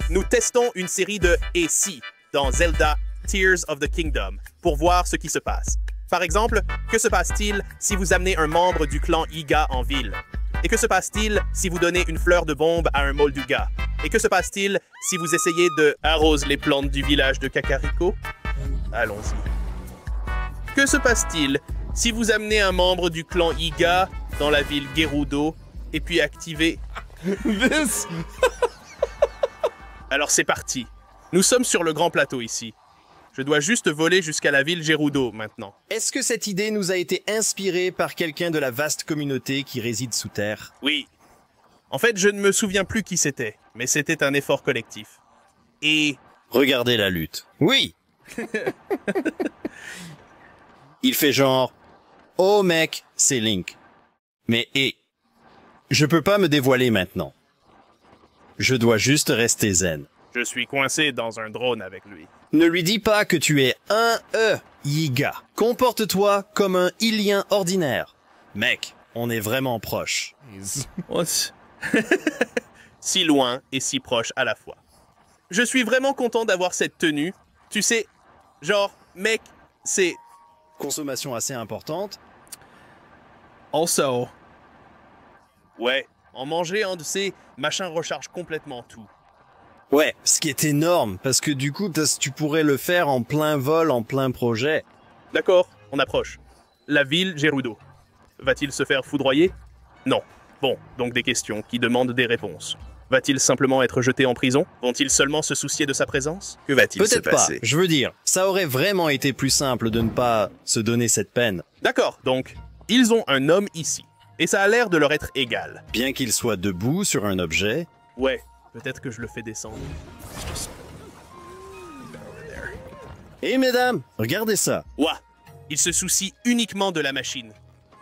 nous testons une série de « et si » dans Zelda Tears of the Kingdom pour voir ce qui se passe. Par exemple, que se passe-t-il si vous amenez un membre du clan Iga en ville? Et que se passe-t-il si vous donnez une fleur de bombe à un Molduga? Et que se passe-t-il si vous essayez de arroser les plantes du village de Kakariko? Allons-y. Que se passe-t-il si vous amenez un membre du clan Iga dans la ville Gerudo et puis activez... Alors c'est parti. Nous sommes sur le grand plateau ici. Je dois juste voler jusqu'à la ville Gerudo maintenant. Est-ce que cette idée nous a été inspirée par quelqu'un de la vaste communauté qui réside sous terre? Oui. En fait, je ne me souviens plus qui c'était, mais c'était un effort collectif. Et... Regardez la lutte. Oui. Il fait genre... Oh mec, c'est Link. Mais je peux pas me dévoiler maintenant. Je dois juste rester zen. je suis coincé dans un drone avec lui. Ne lui dis pas que tu es un Yiga. Comporte-toi comme un Ilien ordinaire. Mec, on est vraiment proche. Si loin et si proche à la fois. Je suis vraiment content d'avoir cette tenue. Tu sais, genre, mec, c'est... Consommation assez importante. Also. Ouais, en manger un de ces machins recharge complètement tout. Ouais, ce qui est énorme, parce que du coup, tu pourrais le faire en plein vol, en plein projet. D'accord, on approche. La ville Gerudo. Va-t-il se faire foudroyer? Non. Bon, donc des questions qui demandent des réponses. Va-t-il simplement être jeté en prison? Vont-ils seulement se soucier de sa présence? Que va-t-il se Peut-être passer? pas, je veux dire, ça aurait vraiment été plus simple de ne pas se donner cette peine. D'accord, donc, ils ont un homme ici. Et ça a l'air de leur être égal. Bien qu'il soit debout sur un objet. Ouais, peut-être que je le fais descendre. Hé mesdames, regardez ça. Ouah, il se soucie uniquement de la machine.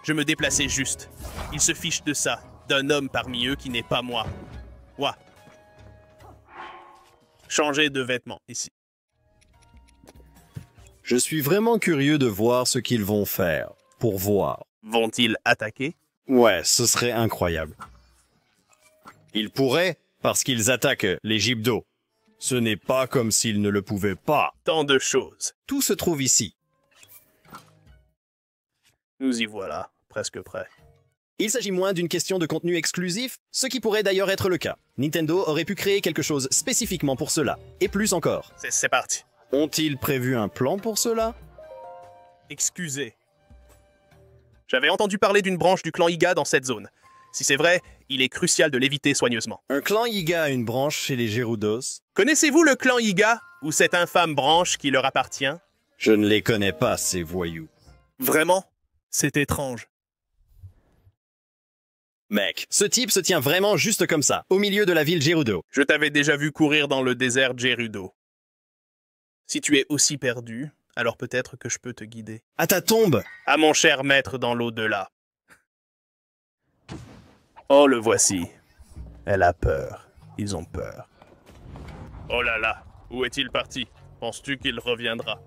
Je me déplaçais juste. Il se fiche de ça, d'un homme parmi eux qui n'est pas moi. Ouah. Changer de vêtements, ici. Je suis vraiment curieux de voir ce qu'ils vont faire. Pour voir. Vont-ils attaquer? Ouais, ce serait incroyable. Ils pourraient, parce qu'ils attaquent les Gypdo. Ce n'est pas comme s'ils ne le pouvaient pas. Tant de choses. Tout se trouve ici. Nous y voilà, presque prêts. Il s'agit moins d'une question de contenu exclusif, ce qui pourrait d'ailleurs être le cas. Nintendo aurait pu créer quelque chose spécifiquement pour cela, et plus encore. C'est parti. Ont-ils prévu un plan pour cela? Excusez. J'avais entendu parler d'une branche du clan Iga dans cette zone. Si c'est vrai, il est crucial de l'éviter soigneusement. Un clan Iga a une branche chez les Gerudos? Connaissez-vous le clan Iga, ou cette infâme branche qui leur appartient? Je ne les connais pas, ces voyous. Vraiment? C'est étrange. Mec, ce type se tient vraiment juste comme ça, au milieu de la ville Gerudo. Je t'avais déjà vu courir dans le désert Gerudo. Si tu es aussi perdu, alors peut-être que je peux te guider. À ta tombe! À mon cher maître dans l'au-delà. Oh, le voici. Elle a peur. Ils ont peur. Oh là là, où est-il parti? Penses-tu qu'il reviendra?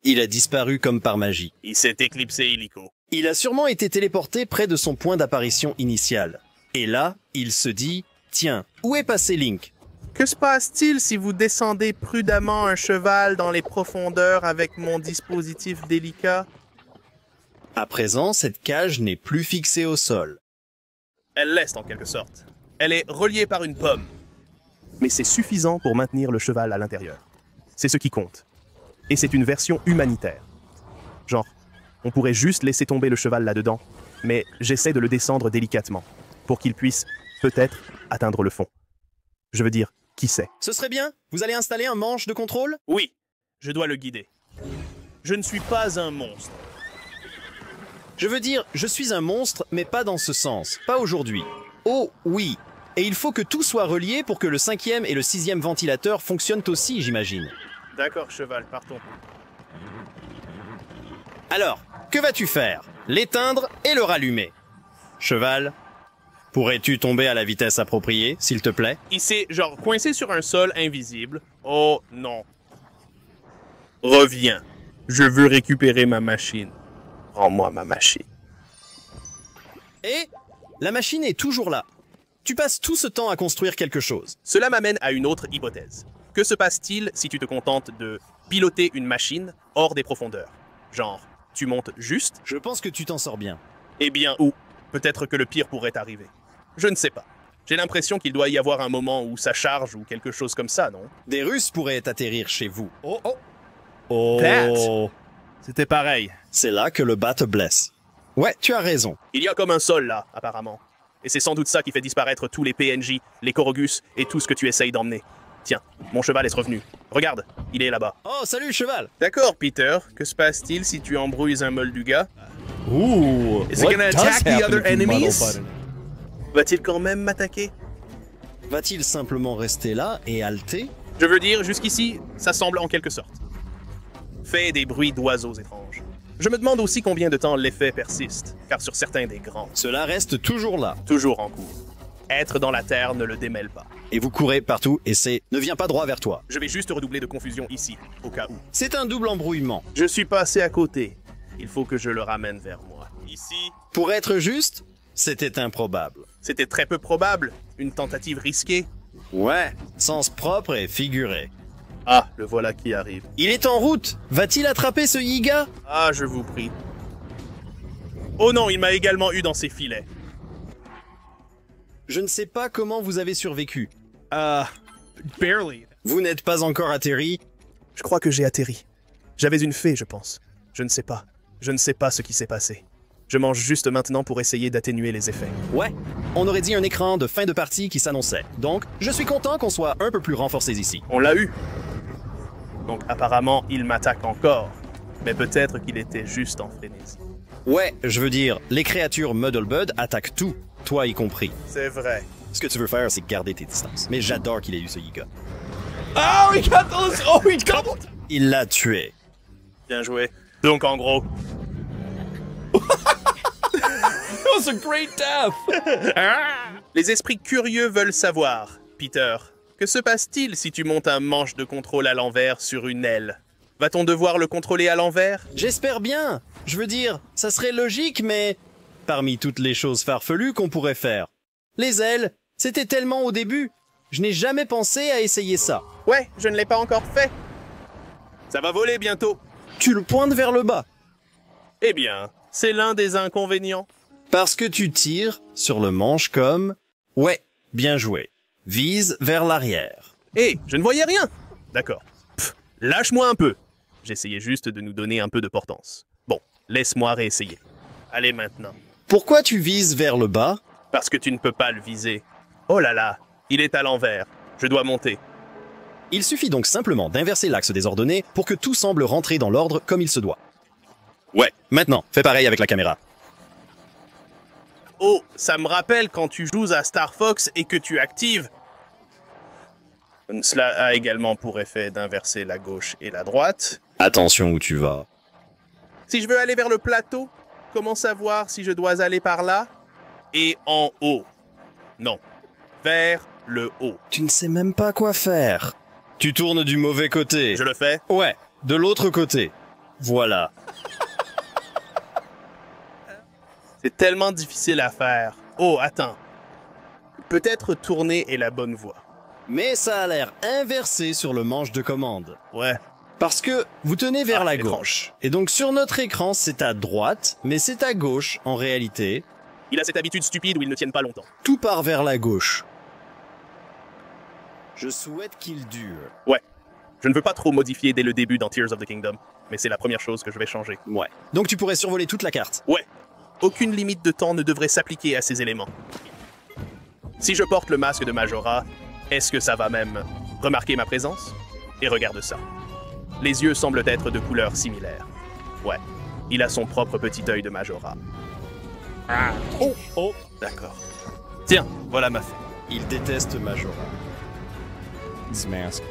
Il a disparu comme par magie. Il s'est éclipsé illico. Il a sûrement été téléporté près de son point d'apparition initial. Et là, il se dit, tiens, où est passé Link? Que se passe-t-il si vous descendez prudemment un cheval dans les profondeurs avec mon dispositif délicat? À présent, cette cage n'est plus fixée au sol. Elle l'est en quelque sorte. Elle est reliée par une pomme. Mais c'est suffisant pour maintenir le cheval à l'intérieur. C'est ce qui compte. Et c'est une version humanitaire. Genre, on pourrait juste laisser tomber le cheval là-dedans, mais j'essaie de le descendre délicatement, pour qu'il puisse, peut-être, atteindre le fond. Je veux dire, qui sait? Ce serait bien. Vous allez installer un manche de contrôle? Oui, je dois le guider. Je ne suis pas un monstre. Je veux dire, je suis un monstre, mais pas dans ce sens. Pas aujourd'hui. Oh, oui. Et il faut que tout soit relié pour que le 5e et le 6e ventilateur fonctionnent aussi, j'imagine. D'accord, cheval, partons. Alors, que vas-tu faire? L'éteindre et le rallumer. Cheval, pourrais-tu tomber à la vitesse appropriée, s'il te plaît? Il s'est, genre, coincé sur un sol invisible. Oh, non. Reviens. Je veux récupérer ma machine. Rends-moi ma machine. Et la machine est toujours là. Tu passes tout ce temps à construire quelque chose. Cela m'amène à une autre hypothèse. Que se passe-t-il si tu te contentes de piloter une machine hors des profondeurs? Genre, tu montes juste? Je pense que tu t'en sors bien. Eh bien, ou peut-être que le pire pourrait arriver. Je ne sais pas. J'ai l'impression qu'il doit y avoir un moment où ça charge ou quelque chose comme ça, non? Des Russes pourraient atterrir chez vous. C'était pareil. C'est là que le bas te blesse. Ouais, tu as raison. Il y a comme un sol là, apparemment. Et c'est sans doute ça qui fait disparaître tous les PNJ, les Korogus et tout ce que tu essayes d'emmener. Tiens, mon cheval est revenu. Regarde, il est là-bas. Oh, salut cheval. D'accord, Peter. Que se passe-t-il si tu embrouilles un Molduga? Ooh, Is it what gonna does attack the happen other if you muddle enemies? button? Va-t-il quand même m'attaquer? Va-t-il simplement rester là et halter? Je veux dire, jusqu'ici, ça semble en quelque sorte. Fait des bruits d'oiseaux étranges. Je me demande aussi combien de temps l'effet persiste, car sur certains des grands, Cela reste toujours là. toujours en cours. Être dans la terre ne le démêle pas. Et vous courez partout et c'est ne vient pas droit vers toi. Je vais juste redoubler de confusion ici, au cas où. C'est un double embrouillement. Je suis passé à côté. Il faut que je le ramène vers moi. Ici, Pour être juste, c'était improbable. c'était très peu probable. Une tentative risquée. Ouais, sens propre et figuré. Ah, le voilà qui arrive. Il est en route. Va-t-il attraper ce Yiga? Ah, je vous prie. Oh non, il m'a également eu dans ses filets. Je ne sais pas comment vous avez survécu. Barely. Vous n'êtes pas encore atterri. Je crois que j'ai atterri. J'avais une fée, je pense. Je ne sais pas. Je ne sais pas ce qui s'est passé. Je mange juste maintenant pour essayer d'atténuer les effets. Ouais, on aurait dit un écran de fin de partie qui s'annonçait. Donc, je suis content qu'on soit un peu plus renforcés ici. On l'a eu. Donc apparemment, il m'attaque encore. Mais peut-être qu'il était juste en frénésie. Ouais, je veux dire, les créatures Muddlebud attaquent tout, toi y compris. C'est vrai. Ce que tu veux faire, c'est garder tes distances. Mais j'adore qu'il ait eu ce Yiga. Oh, he got those. Oh, he got. Il l'a tué. Bien joué. Donc en gros, That was a great death. les esprits curieux veulent savoir, Peter, que se passe-t-il si tu montes un manche de contrôle à l'envers sur une aile? Va-t-on devoir le contrôler à l'envers? J'espère bien. Je veux dire, ça serait logique, mais... Parmi toutes les choses farfelues qu'on pourrait faire. Les ailes, c'était tellement au début. Je n'ai jamais pensé à essayer ça. Ouais, je ne l'ai pas encore fait. Ça va voler bientôt. Tu le pointes vers le bas. Eh bien, c'est l'un des inconvénients. Parce que tu tires sur le manche comme... Ouais, bien joué. Vise vers l'arrière. Hé, je ne voyais rien. D'accord. Pff, lâche-moi un peu. J'essayais juste de nous donner un peu de portance. Bon, laisse-moi réessayer. Allez maintenant. Pourquoi tu vises vers le bas? Parce que tu ne peux pas le viser. Oh là là, il est à l'envers. Je dois monter. Il suffit donc simplement d'inverser l'axe des ordonnées pour que tout semble rentrer dans l'ordre comme il se doit. Ouais, maintenant, fais pareil avec la caméra. Oh, ça me rappelle quand tu joues à Star Fox et que tu actives. Cela a également pour effet d'inverser la gauche et la droite. Attention où tu vas. Si je veux aller vers le plateau, comment savoir si je dois aller par là? Et en haut. Non, vers le haut. Tu ne sais même pas quoi faire. Tu tournes du mauvais côté. Je le fais? Ouais, de l'autre côté. Voilà. C'est tellement difficile à faire. Oh, attends. Peut-être tourner est la bonne voie. Mais ça a l'air inversé sur le manche de commande. Ouais. Parce que vous tenez vers la étrange. gauche. Et donc sur notre écran, c'est à droite, mais c'est à gauche en réalité. Il a cette habitude stupide où ils ne tiennent pas longtemps. Tout part vers la gauche. Je souhaite qu'il dure. Ouais. Je ne veux pas trop modifier dès le début dans Tears of the Kingdom, mais c'est la première chose que je vais changer. Ouais. Donc tu pourrais survoler toute la carte. Ouais. Aucune limite de temps ne devrait s'appliquer à ces éléments. Si je porte le masque de Majora, est-ce que ça va même remarquer ma présence? Et regarde ça. Les yeux semblent être de couleurs similaires. Ouais. Il a son propre petit œil de Majora. Ah. Oh, d'accord. Tiens, voilà ma fée. Il déteste Majora. His mask.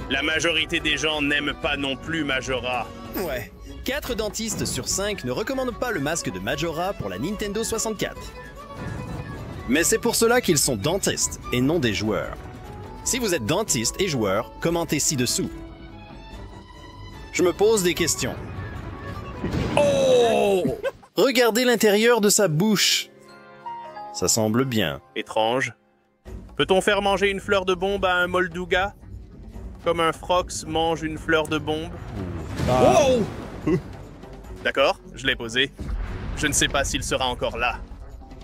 La majorité des gens n'aiment pas non plus Majora. Ouais. 4 dentistes sur 5 ne recommandent pas le masque de Majora pour la Nintendo 64. Mais c'est pour cela qu'ils sont dentistes et non des joueurs. Si vous êtes dentiste et joueur, commentez ci-dessous. Je me pose des questions. Oh! Regardez l'intérieur de sa bouche. Ça semble bien. Étrange. Peut-on faire manger une fleur de bombe à un Molduga? Comme un Frox mange une fleur de bombe? Wow! D'accord, je l'ai posé. Je ne sais pas s'il sera encore là.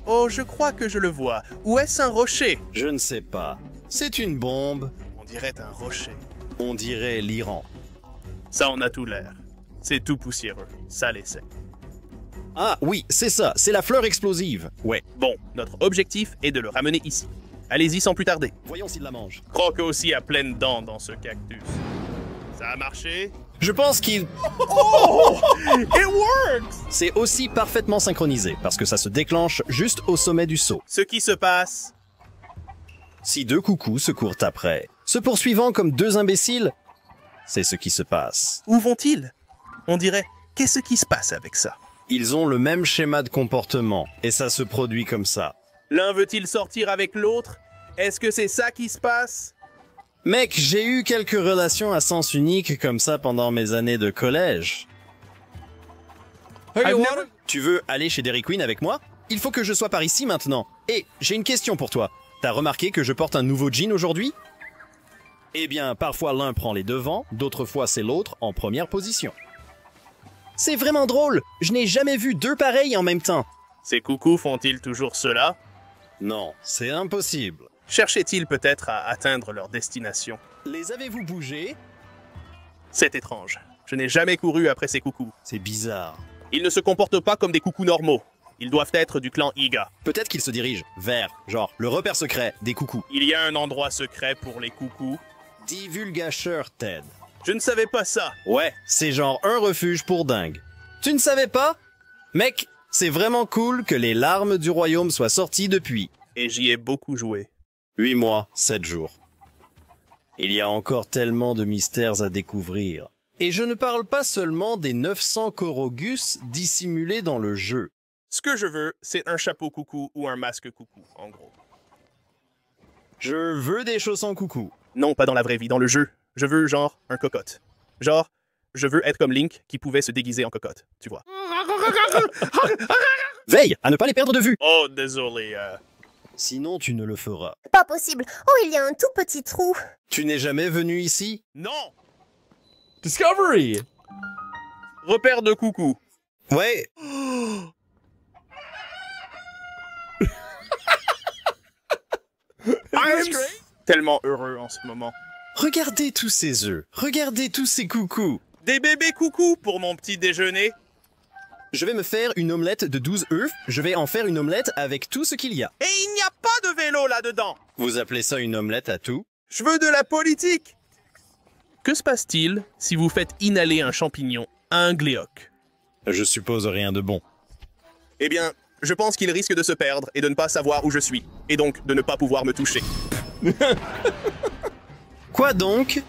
Oh, je crois que je le vois. Ou est-ce un rocher? Je ne sais pas. C'est une bombe. On dirait un rocher. On dirait l'Iran. Ça en a tout l'air. C'est tout poussiéreux, sale et sec. Ah oui, c'est ça, c'est la fleur explosive. Ouais. Bon, notre objectif est de le ramener ici. Allez-y sans plus tarder. Voyons s'il la mange. Croc aussi a pleine dents dans ce cactus. Ça a marché? Je pense qu'il... It works! C'est aussi parfaitement synchronisé, parce que ça se déclenche juste au sommet du saut. Ce qui se passe... Si deux coucous se courent après, se poursuivant comme deux imbéciles, c'est ce qui se passe. Où vont-ils? On dirait, qu'est-ce qui se passe avec ça? Ils ont le même schéma de comportement, et ça se produit comme ça. L'un veut-il sortir avec l'autre? Est-ce que c'est ça qui se passe? Mec, j'ai eu quelques relations à sens unique comme ça pendant mes années de collège. Hey, I've you never- wanna- Tu veux aller chez Dairy Queen avec moi? Il faut que je sois par ici maintenant. Et j'ai une question pour toi. T'as remarqué que je porte un nouveau jean aujourd'hui? Eh bien, parfois l'un prend les devants, d'autres fois c'est l'autre en première position. C'est vraiment drôle. Je n'ai jamais vu deux pareils en même temps. Ces coucous font-ils toujours cela? Non, c'est impossible. Cherchaient-ils peut-être à atteindre leur destination? Les avez-vous bougés? C'est étrange. Je n'ai jamais couru après ces coucous. C'est bizarre. Ils ne se comportent pas comme des coucous normaux. Ils doivent être du clan Iga. Peut-être qu'ils se dirigent vers, genre, le repère secret des coucous. Il y a un endroit secret pour les coucous. Divulgateur Ted. Je ne savais pas ça. Ouais, c'est genre un refuge pour dingue. Tu ne savais pas? Mec, c'est vraiment cool que les larmes du royaume soient sorties depuis. Et j'y ai beaucoup joué. 8 mois, 7 jours. Il y a encore tellement de mystères à découvrir. Et je ne parle pas seulement des 900 Korogus dissimulés dans le jeu. Ce que je veux, c'est un chapeau coucou ou un masque coucou, en gros. Je veux des chaussons coucou. Non, pas dans la vraie vie, dans le jeu. Je veux, genre, un cocotte. Genre, je veux être comme Link qui pouvait se déguiser en cocotte, tu vois. Veille à ne pas les perdre de vue. Oh, désolé. Sinon, tu ne le feras. Pas possible. Oh, il y a un tout petit trou. Tu n'es jamais venu ici? Non! Discovery! Repère de coucou. Ouais. Tellement heureux en ce moment. Regardez tous ces œufs. Regardez tous ces coucous. Des bébés coucous pour mon petit déjeuner. Je vais me faire une omelette de 12 œufs. Je vais en faire une omelette avec tout ce qu'il y a. Et il n'y a pas de vélo là-dedans. Vous appelez ça une omelette à tout? Je veux de la politique. Que se passe-t-il si vous faites inhaler un champignon à un gléoc? Je suppose rien de bon. Eh bien, je pense qu'il risque de se perdre et de ne pas savoir où je suis. Et donc de ne pas pouvoir me toucher. Quoi donc?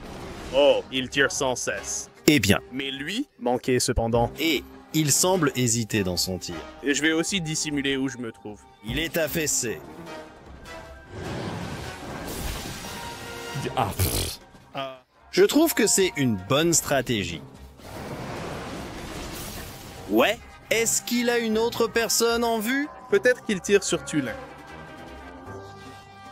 Oh, il tire sans cesse. Eh bien, Mais lui, manqué cependant. et il semble hésiter dans son tir. Et je vais aussi dissimuler où je me trouve. Il est affaissé. Ah, pff. Je trouve que c'est une bonne stratégie. Ouais? Est-ce qu'il a une autre personne en vue? Peut-être qu'il tire sur Tulin.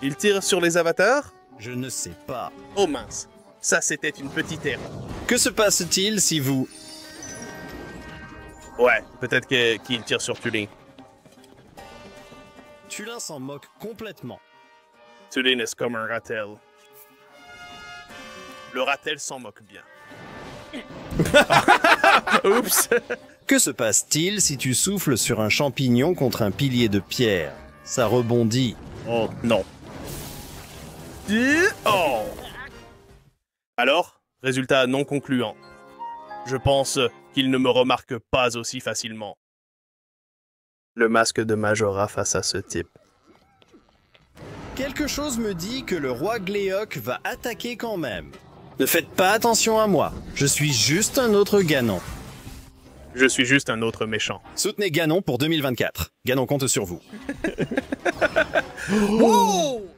Il tire sur les avatars? Je ne sais pas. Oh mince, ça c'était une petite erreur. Que se passe-t-il si vous... Ouais, peut-être qu'il tire sur Tulin. Tulin s'en moque complètement. Tulin est comme un ratel. Le ratel s'en moque bien. Oups! Que se passe-t-il si tu souffles sur un champignon contre un pilier de pierre? Ça rebondit. Oh non. Oh! Alors, résultat non concluant. Je pense qu'il ne me remarque pas aussi facilement. Le masque de Majora face à ce type. Quelque chose me dit que le roi Gléoc va attaquer quand même. Ne faites pas attention à moi. Je suis juste un autre Ganon. Je suis juste un autre méchant. Soutenez Ganon pour 2024. Ganon compte sur vous.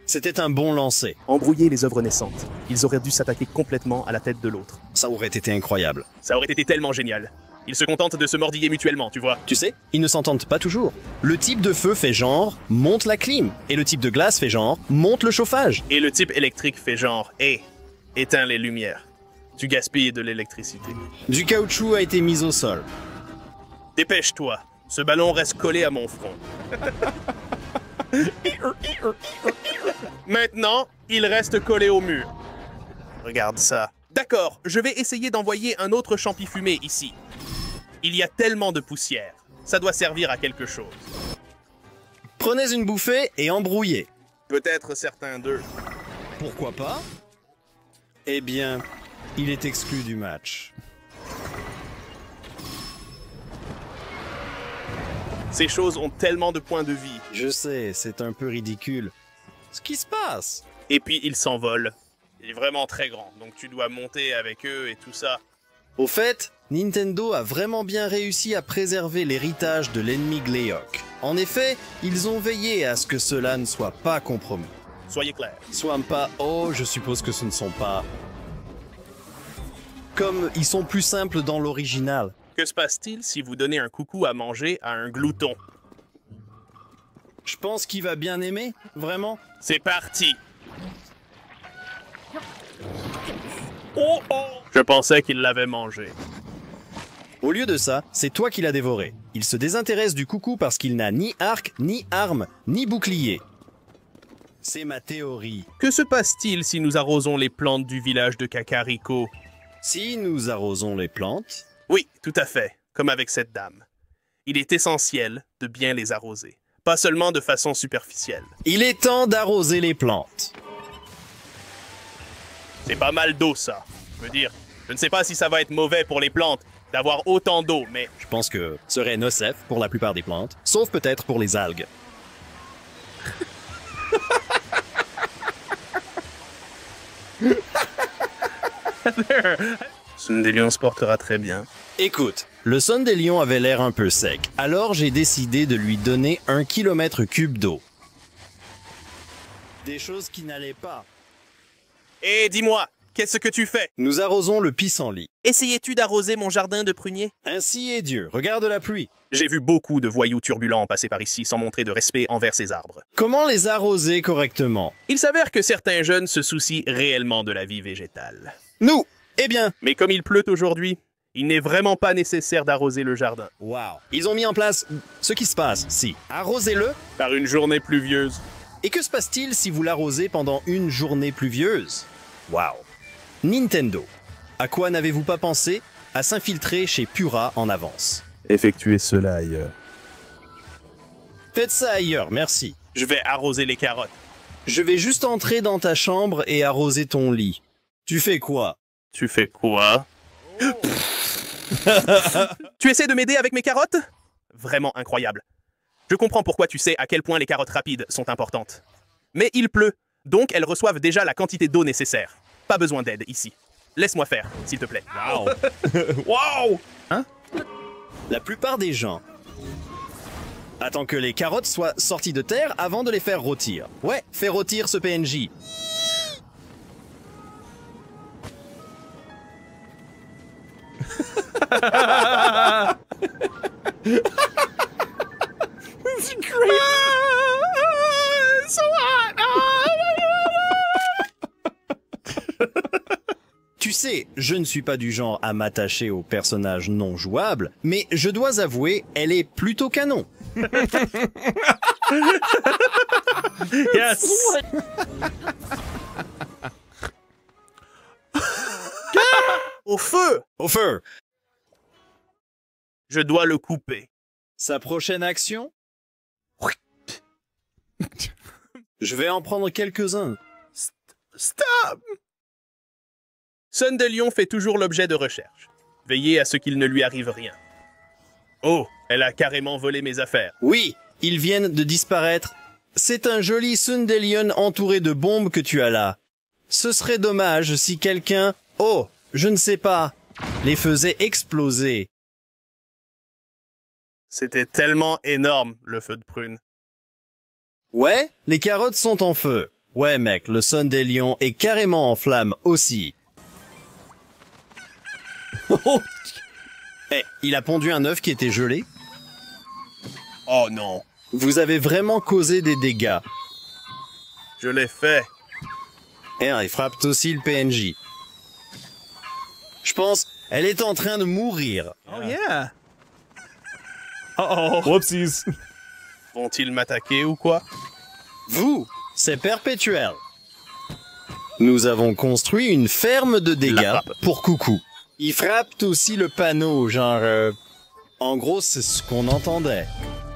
C'était un bon lancer. Embrouiller les œuvres naissantes. Ils auraient dû s'attaquer complètement à la tête de l'autre. Ça aurait été incroyable. Ça aurait été tellement génial. Ils se contentent de se mordiller mutuellement, tu vois. Tu sais, ils ne s'entendent pas toujours. Le type de feu fait genre monte la clim, et le type de glace fait genre monte le chauffage. Et le type électrique fait genre, hé, éteins les lumières. Tu gaspilles de l'électricité. Du caoutchouc a été mis au sol. Dépêche-toi, ce ballon reste collé à mon front. Maintenant, il reste collé au mur. Regarde ça. D'accord, je vais essayer d'envoyer un autre champi fumé ici. Il y a tellement de poussière. Ça doit servir à quelque chose. Prenez une bouffée et embrouillez. Peut-être certains d'eux. Pourquoi pas? Eh bien, il est exclu du match. Ces choses ont tellement de points de vie. Je sais, c'est un peu ridicule. Ce qui se passe? Et puis ils s'envolent. Il est vraiment très grand, donc tu dois monter avec eux et tout ça. Au fait, Nintendo a vraiment bien réussi à préserver l'héritage de l'ennemi Gleeok. En effet, ils ont veillé à ce que cela ne soit pas compromis. Soyez clairs. Soit pas, oh, je suppose que ce ne sont pas... Comme ils sont plus simples dans l'original. Que se passe-t-il si vous donnez un coucou à manger à un glouton? Je pense qu'il va bien aimer, vraiment. C'est parti! Oh oh! Je pensais qu'il l'avait mangé. Au lieu de ça, c'est toi qui l'as dévoré. Il se désintéresse du coucou parce qu'il n'a ni arc, ni arme, ni bouclier. C'est ma théorie. Que se passe-t-il si nous arrosons les plantes du village de Kakariko? Si nous arrosons les plantes... Oui, tout à fait, comme avec cette dame. Il est essentiel de bien les arroser, pas seulement de façon superficielle. Il est temps d'arroser les plantes. C'est pas mal d'eau, ça. Je veux dire, je ne sais pas si ça va être mauvais pour les plantes d'avoir autant d'eau, mais... Je pense que ce serait nocif pour la plupart des plantes, sauf peut-être pour les algues. Sundelion se portera très bien. Écoute, le Sundelion avait l'air un peu sec, alors j'ai décidé de lui donner 1 km3 d'eau. Des choses qui n'allaient pas. Et dis-moi, qu'est-ce que tu fais? Nous arrosons le pissenlit. Essayais-tu d'arroser mon jardin de pruniers? Ainsi est Dieu, regarde la pluie. J'ai vu beaucoup de voyous turbulents passer par ici sans montrer de respect envers ces arbres. Comment les arroser correctement? Il s'avère que certains jeunes se soucient réellement de la vie végétale. Nous, eh bien... Mais comme il pleut aujourd'hui, il n'est vraiment pas nécessaire d'arroser le jardin. Waouh. Ils ont mis en place ce qui se passe, si. Arrosez-le. Par une journée pluvieuse. Et que se passe-t-il si vous l'arrosez pendant une journée pluvieuse? Waouh. Nintendo. À quoi n'avez-vous pas pensé? À s'infiltrer chez Pura en avance. Effectuez cela ailleurs. Faites ça ailleurs, merci. Je vais arroser les carottes. Je vais juste entrer dans ta chambre et arroser ton lit. Tu fais quoi? Tu fais quoi? Tu essaies de m'aider avec mes carottes? Vraiment incroyable. Je comprends pourquoi tu sais à quel point les carottes rapides sont importantes. Mais il pleut, donc elles reçoivent déjà la quantité d'eau nécessaire. Pas besoin d'aide ici. Laisse-moi faire, s'il te plaît. Wow. Wow! Hein? La plupart des gens attendent que les carottes soient sorties de terre avant de les faire rôtir. Ouais, fais rôtir ce PNJ. It's great. So hot! Tu sais, je ne suis pas du genre à m'attacher aux personnages non jouables, mais je dois avouer, elle est plutôt canon. Yes! Au feu! Au feu! Je dois le couper. Sa prochaine action? Je vais en prendre quelques-uns. Stop! Sundelion fait toujours l'objet de recherches. Veillez à ce qu'il ne lui arrive rien. Oh, elle a carrément volé mes affaires. Oui, ils viennent de disparaître. C'est un joli Sundelion entouré de bombes que tu as là. Ce serait dommage si quelqu'un, oh, je ne sais pas, les faisait exploser. C'était tellement énorme, le feu de prune. Ouais, les carottes sont en feu. Ouais mec, le Sundelion est carrément en flamme aussi. Eh, il a pondu un œuf qui était gelé. Oh non, Vous avez vraiment causé des dégâts. je l'ai fait. Et il frappe aussi le PNJ. Je pense, elle est en train de mourir. Oh yeah. Uh-oh. Whoopsies. Vont-ils m'attaquer ou quoi? Vous, c'est perpétuel. Nous avons construit une ferme de La dégâts frappe. pour Coucou. Il frappe aussi le panneau, genre... En gros, c'est ce qu'on entendait.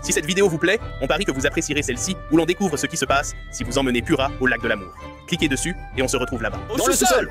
Si cette vidéo vous plaît, on parie que vous apprécierez celle-ci où l'on découvre ce qui se passe si vous emmenez Pura au lac de l'amour. Cliquez dessus et on se retrouve là-bas. Dans le sous-sol.